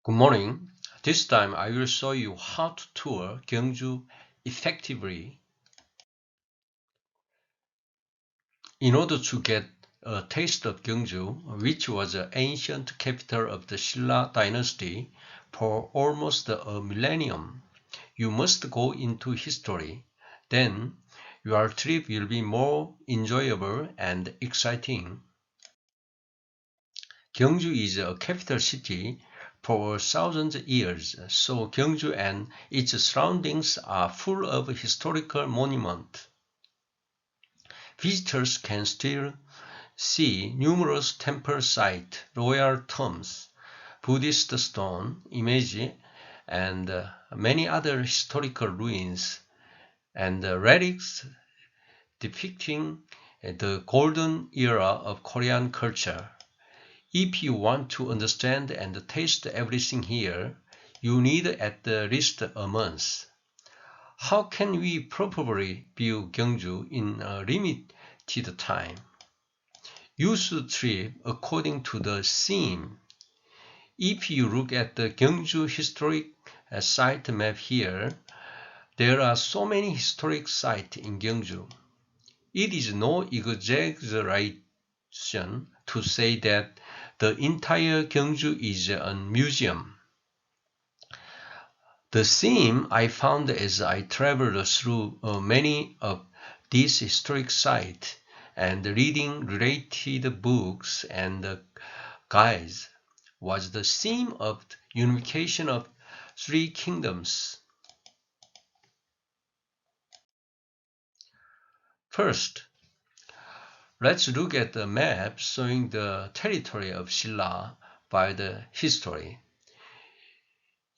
Good morning. This time I will show you how to tour Gyeongju effectively. In order to get a taste of Gyeongju, which was the ancient capital of the Silla Dynasty for almost a millennium, you must go into history. Then your trip will be more enjoyable and exciting. Gyeongju is a capital city for thousands of years, so Gyeongju and its surroundings are full of historical monuments. Visitors can still see numerous temple sites, royal tombs, Buddhist stone images, and many other historical ruins and relics depicting the golden era of Korean culture. If you want to understand and taste everything here, you need at least a month. How can we properly view Gyeongju in a limited time? Use the trip according to the theme. If you look at the Gyeongju Historic Site Map here, there are so many historic sites in Gyeongju. It is no exaggeration to say that the entire Gyeongju is a museum. The theme I found as I traveled through many of these historic sites and reading related books and guides was the theme of unification of three kingdoms. First, let's look at the map showing the territory of Silla by the history.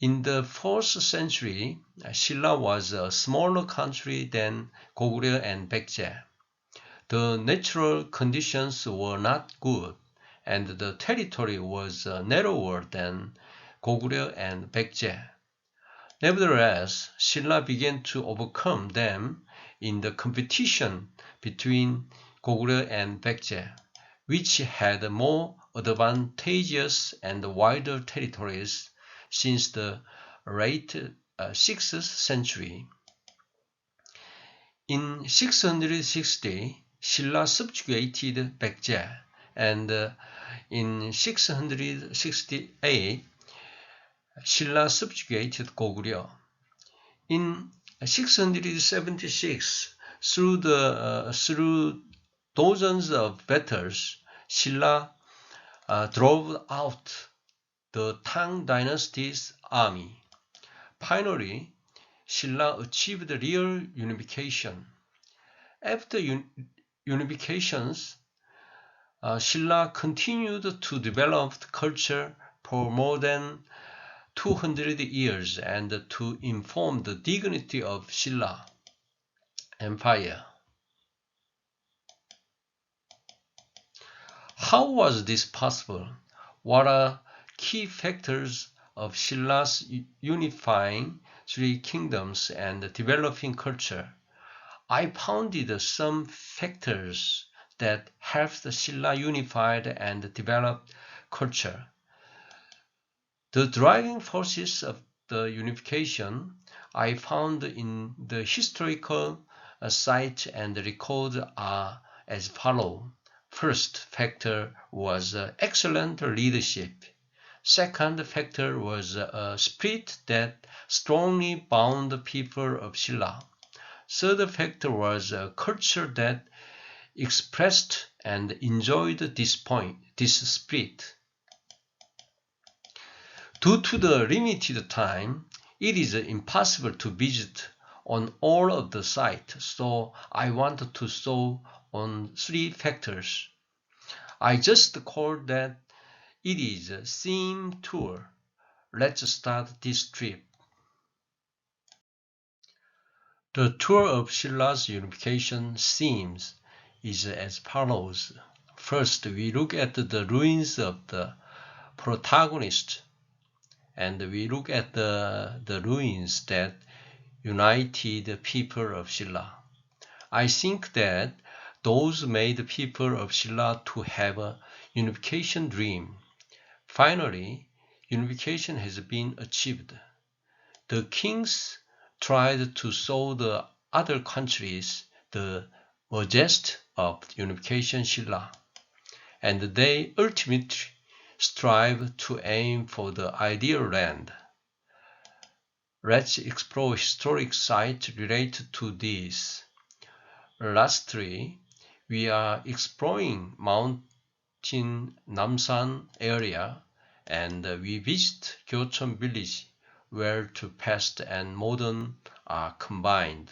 In the 4th century, Silla was a smaller country than Goguryeo and Baekje. The natural conditions were not good, and the territory was narrower than Goguryeo and Baekje. Nevertheless, Silla began to overcome them in the competition between Goguryeo and Baekje, which had more advantageous and wider territories since the late 6th century. In 660, Silla subjugated Baekje, and in 668, Silla subjugated Goguryeo. In 676, through dozens of battles, Silla drove out the Tang dynasty's army. Finally, Silla achieved real unification. After unifications, Silla continued to develop culture for more than 200 years and to inform the dignity of Silla Empire. How was this possible? What are key factors of Silla's unifying three kingdoms and developing culture? I pounded some factors that helped Silla unified and developed culture. The driving forces of the unification I found in the historical site and record are as follows. First factor was excellent leadership. Second factor was a spirit that strongly bound the people of Silla. Third factor was a culture that expressed and enjoyed this spirit. Due to the limited time, it is impossible to visit on all of the sites, so I wanted to show on three factors. I just called that it is a theme tour. Let's start this trip. The tour of Silla's unification themes is as follows. First, we look at the ruins of the protagonist, and we look at the ruins that united the people of Silla. I think that those made the people of Silla to have a unification dream. Finally, unification has been achieved. The kings tried to show the other countries the majesty of unification Silla, and they ultimately strive to aim for the ideal land. Let's explore historic sites related to this. Lastly, we are exploring mountain Namsan area, and we visit Gyeocheon village, where the past and modern are combined.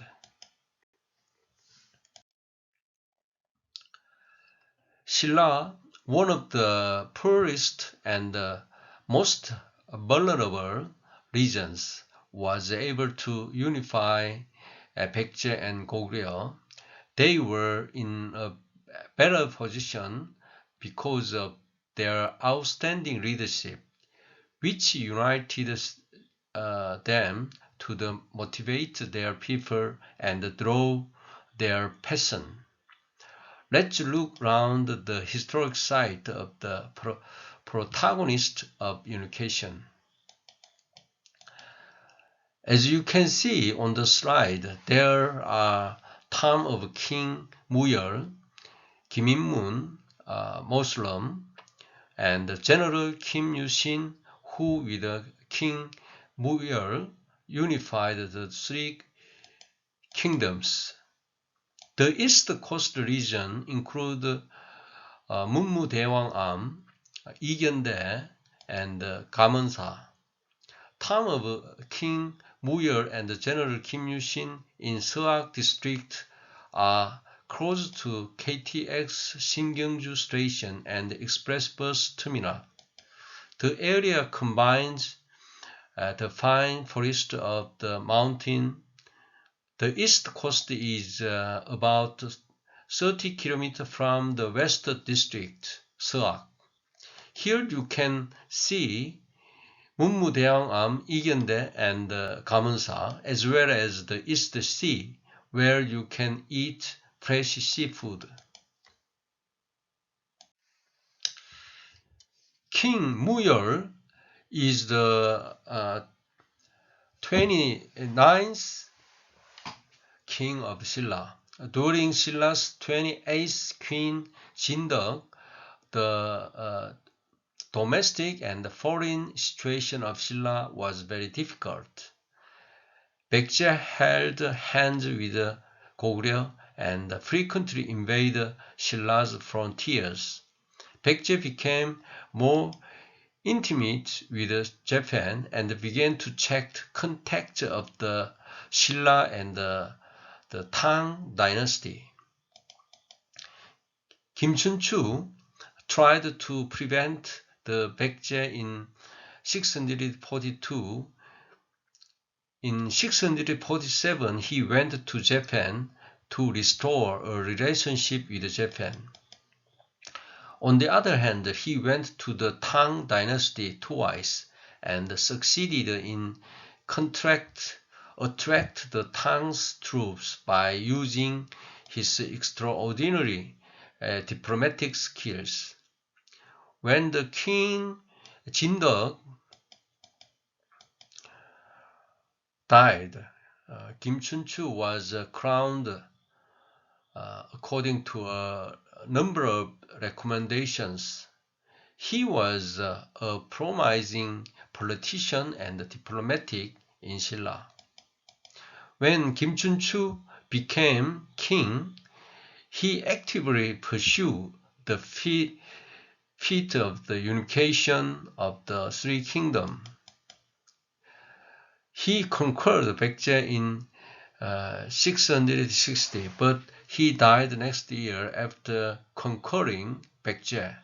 Silla, one of the poorest and most vulnerable regions, was able to unify Baekje and Goguryeo. They were in a better position because of their outstanding leadership, which united them to motivate their people and draw their passion. Let's look around the historic site of the protagonist of unification. As you can see on the slide, there are tomb of King Mu-yeol, Kim Il-mun, Muslim, and General Kim Il-shin, who with King Mu-yeol unified the three kingdoms. The East Coast region includes 문무대왕암, 이견대, and 가문사. Tomb of King Mu-yeol and General Kim Il-shin in Seok District are close to KTX Gyeongju Station and Express Bus Terminal. The area combines the fine forest of the mountain. The east coast is about 30 km from the West District, Seok. Here you can see 문무대왕암, 이견대, and 가문사, as well as the East Sea, where you can eat fresh seafood. King Mu-yeol is the 29th king of Silla. During Silla's 28th queen Jindeok, the domestic and foreign situation of Silla was very difficult. Baekje held hands with Goguryeo and frequently invaded Silla's frontiers. Baekje became more intimate with Japan and began to check contact of the Silla and the Tang Dynasty. Kim Chun-chu tried to prevent the Baekje in 642. In 647, he went to Japan to restore a relationship with Japan. On the other hand, he went to the Tang Dynasty twice and succeeded in attract the Tang's troops by using his extraordinary diplomatic skills. When the king Jindeok died, Kim Chun-chu was crowned according to a number of recommendations. He was a promising politician and diplomatic in Silla. When Kim Chun-chu became king, he actively pursued the feat of the unification of the three kingdoms. He conquered Baekje in 660, but he died next year after conquering Baekje.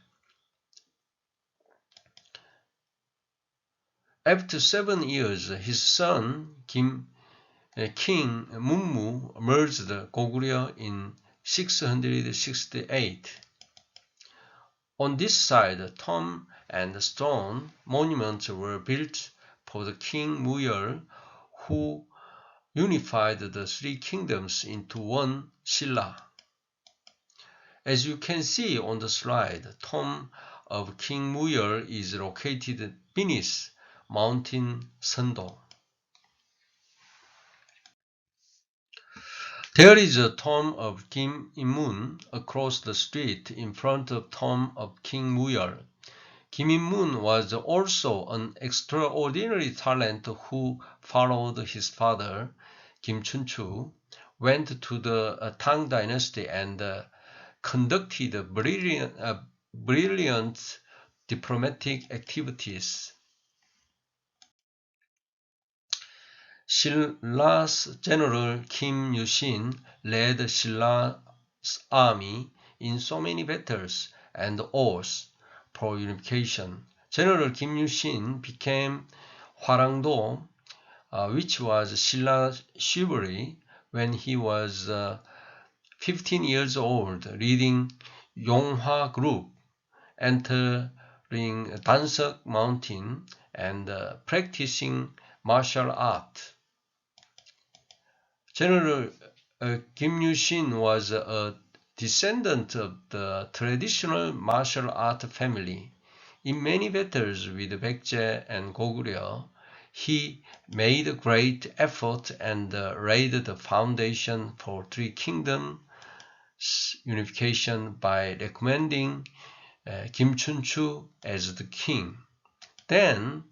After 7 years, his son King Munmu merged Goguryeo in 668. On this side, tomb and stone monuments were built for the King Mu-yeol, who unified the three kingdoms into one Silla. As you can see on the slide, tomb of King Mu-yeol is located beneath Mountain Seondo. There is a tomb of Kim Il-mun across the street in front of tomb of King Mu-yeol. Kim Il-mun was also an extraordinary talent who followed his father, Kim Chun-chu, went to the Tang Dynasty and conducted brilliant diplomatic activities. Silla's general Kim Yu-shin led Silla's army in so many battles and wars for unification. General Kim Yu-shin became Hwarangdo, which was Silla's chivalry, when he was 15 years old, leading Yonghwa group, entering Dansuk Mountain and practicing martial art. General Kim Yu-shin was a descendant of the traditional martial art family. In many battles with Baekje and Goguryeo, he made great effort and laid the foundation for Three Kingdoms unification by recommending Kim Chun-chu as the king. Then,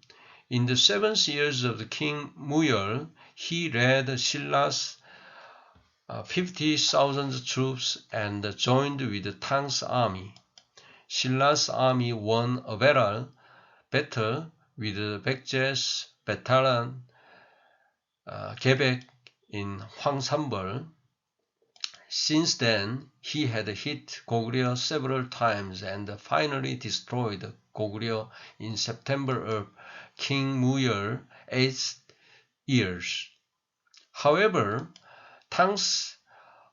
in the 7th years of the King Mu-yeol, he led Silla's 50,000 troops and joined with Tang's army. Silla's army won a battle with Baekje's battalion Gebek in Hwangsanbeol. Since then, he had hit Goguryeo several times and finally destroyed Goguryeo in September of King Mu-yeol's 8th years. However, Tang's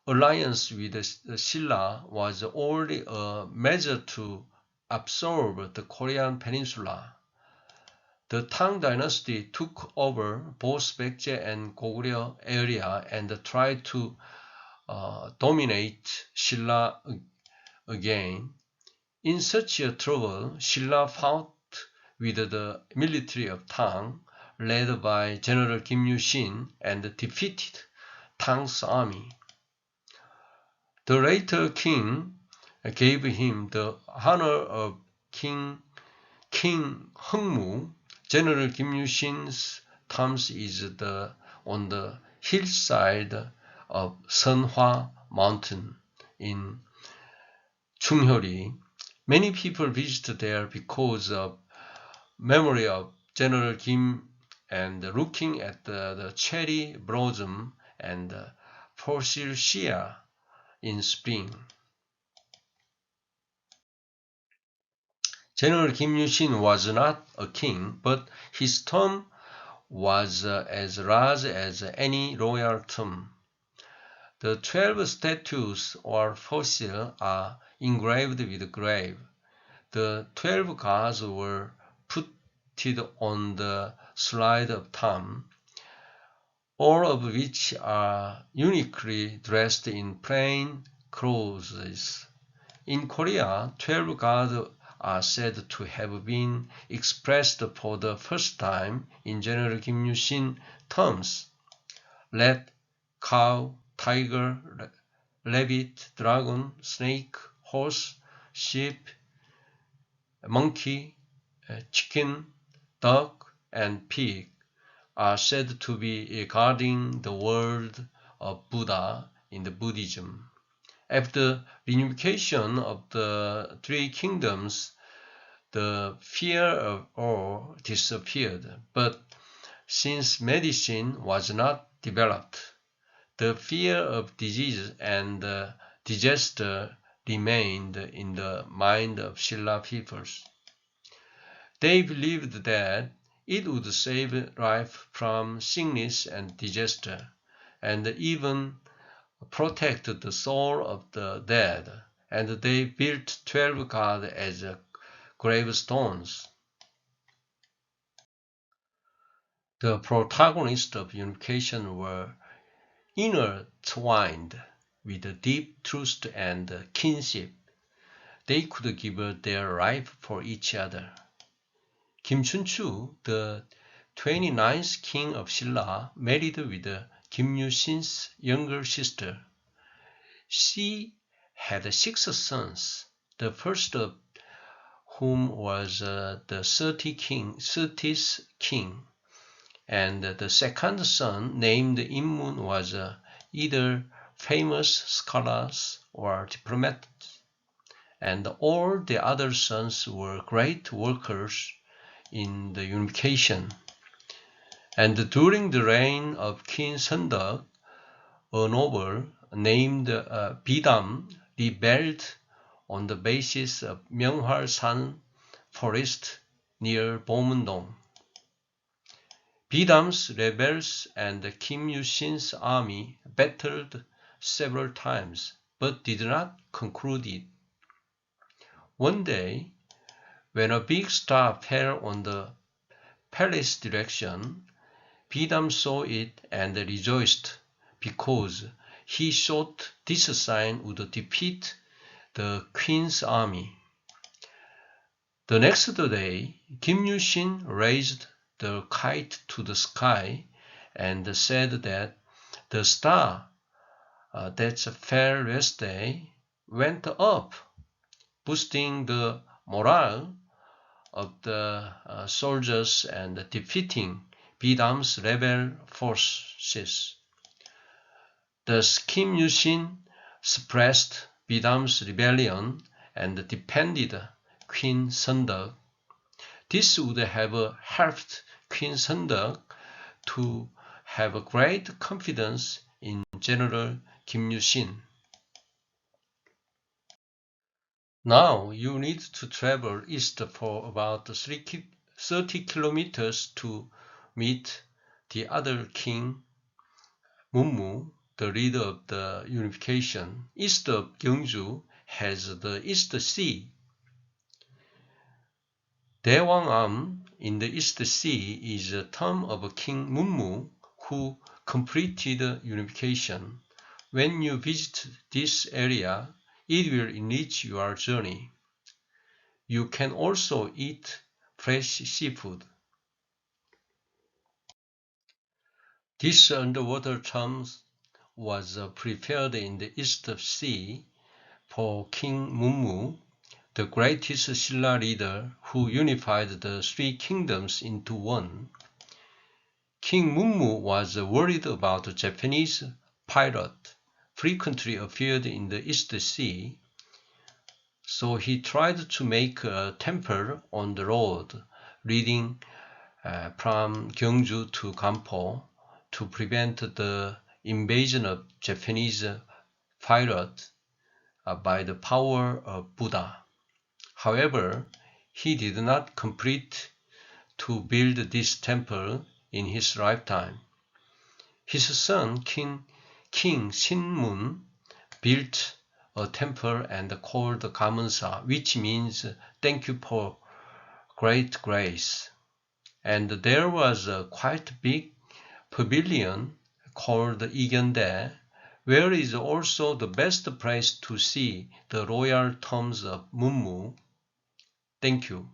alliance with Silla was only a measure to absorb the Korean peninsula. The Tang dynasty took over both Baekje and Goguryeo area and tried to dominate Silla again. In such a trouble, Silla fought with the military of Tang, led by General Kim Yu-shin, and defeated Tang's army. The later king gave him the honor of King Hungmu. General Kim Yu-shin's tomb is on the hillside of Seonhwa Mountain in Chunghyori. Many people visit there because of memory of General Kim and looking at the cherry blossom and forsythia in spring. General Kim Yu-shin was not a king, but his tomb was as large as any royal tomb. The 12 statues or fossils are engraved with grave. The 12 gods were put on the slide of tomb, all of which are uniquely dressed in plain clothes. In Korea, 12 gods are said to have been expressed for the first time in General Kim Yu-shin tombs: rat, cow, tiger, rabbit, dragon, snake, horse, sheep, monkey, chicken, duck, and pig are said to be guarding the world of Buddha in the Buddhism. After reunification of the Three Kingdoms, the fear of war disappeared, but since medicine was not developed, the fear of disease and disaster remained in the mind of Silla peoples. They believed that it would save life from sickness and disaster, and even protect the soul of the dead, and they built 12 gods as gravestones. The protagonists of unification were intertwined with deep trust and kinship. they could give their life for each other. Kim Chunchu, the 29th king of Silla, married with Kim Yu-shin's younger sister. She had 6 sons, the first of whom was the 30th king, and the second son, named Inmun, was either famous scholars or diplomats, and all the other sons were great workers in the unification. And during the reign of King Seondeok, a noble named Bidam rebelled on the basis of Myeonghwal-san forest near Bomundong. Bidam's rebels and Kim Yu-shin's army battled several times, but did not conclude it. One day, when a big star fell on the palace direction, Bidam saw it and rejoiced, because he thought this sign would defeat the queen's army. The next day, Kim Yu-shin raised the kite to the sky and said that the star that fell yesterday went up, boosting the morale of the soldiers and defeating Bidam's rebel forces. Thus Kim Yu-shin suppressed Bidam's rebellion and defended Queen Seondeok. This would have helped Queen Seondeok to have great confidence in General Kim Yu-shin. Now you need to travel east for about 30 kilometers to meet the other king, Munmu, the leader of the unification. East of Gyeongju has the East Sea. Daewangam in the East Sea is a tomb of King Munmu, who completed unification. When you visit this area, it will enrich your journey. You can also eat fresh seafood. This underwater tomb was prepared in the East Sea for King Munmu, the greatest Silla leader who unified the 3 kingdoms into one. King Munmu was worried about Japanese pirates frequently appeared in the East Sea, so he tried to make a temple on the road leading from Gyeongju to Gampo to prevent the invasion of Japanese pirates by the power of Buddha. However, he did not complete to build this temple in his lifetime. His son, King Sinmun, built a temple and called Gamunsa, which means thank you for great grace. And there was a quite big pavilion called Igyondae, where is also the best place to see the royal tombs of Munmu. Thank you.